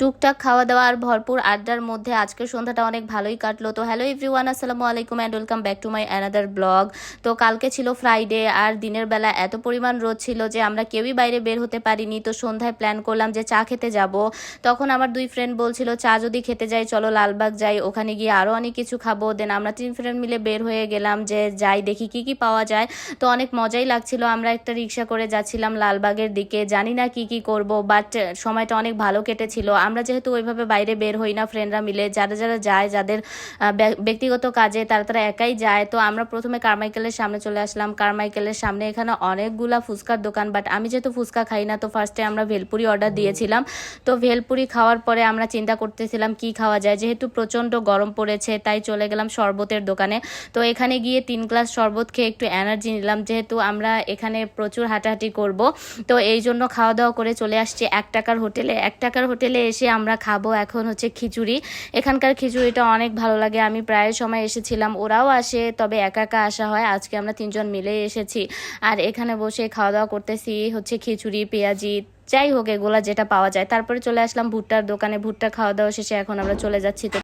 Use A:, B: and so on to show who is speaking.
A: টুকটাক খাওয়া দাওয়া আর ভরপুর আড্ডার মধ্যে আজকের সন্ধ্যাটা অনেক ভালোই কাটলো। তো হ্যালো এভরিওয়ান, আসসালামু আলাইকুম and welcome back to my another blog. তো কালকে ছিল ফ্রাইডে আর দিনের বেলা এত পরিমাণ রোদ ছিল যে আমরা কেউই বাইরে বের হতে পারিনি। তো সন্ধ্যায় প্ল্যান করলাম যে চা খেতে যাব। তখন আমার দুই ফ্রেন্ড বলছিল চা যদি খেতে যাই চলো লালবাগ যাই, ওখানে গিয়ে আরও অনেক কিছু খাবো। দেন আমরা তিন ফ্রেন্ড মিলে বের হয়ে গেলাম যে যাই দেখি কি কি পাওয়া যায়। তো অনেক মজাই লাগছিল। আমরা একটা রিক্সা করে যাচ্ছিলাম লালবাগের দিকে, জানি না কি কি করব, বাট সময়টা অনেক ভালো কেটেছিল। আমরা যেহেতু ওইভাবে বাইরে বের হই না, ফ্রেন্ডরা মিলে যারা যারা যায়, যাদের ব্যক্তিগত কাজে তারা তারা একাই যায়। তো আমরা প্রথমে কারমাইকেলের সামনে চলে আসলাম। কারমাইকেলের সামনে এখানে অনেকগুলা ফুচকার দোকান, বাট আমি যেহেতু ফুচকা খাই না তো ফার্স্টে আমরা ভেলপুরি অর্ডার দিয়েছিলাম। তো ভেলপুরি খাওয়ার পরে আমরা চিন্তা করতেছিলাম কি খাওয়া যায়, যেহেতু প্রচণ্ড গরম পড়েছে তাই চলে গেলাম শরবতের দোকানে। তো এখানে গিয়ে 3 গ্লাস শরবত খেয়ে একটু এনার্জি নিলাম, যেহেতু আমরা এখানে প্রচুর হাঁটাহাঁটি করব। তো এই জন্য খাওয়া দাওয়া করে চলে আসছি 1 টাকার হোটেলে। 1 টাকার হোটেলে এসে আমরা খাবো এখন হচ্ছে খিচুড়ি। এখানকার খিচুড়িটা অনেক ভালো লাগে, আমি প্রায় সময় এসেছিলাম, ওরাও আসে, তবে একা একা আসা হয়, আজকে আমরা 3 জন মিলে এসেছি। আর এখানে বসে খাওয়া দাওয়া করতেছি হচ্ছে খিচুড়ি, পেঁয়াজি, যাই হোক এগুলা যেটা পাওয়া যায়। তারপরে চলে আসলাম ভুট্টার দোকানে। ভুট্টা খাওয়া দাওয়া শেষে এখন আমরা চলে যাচ্ছি। তো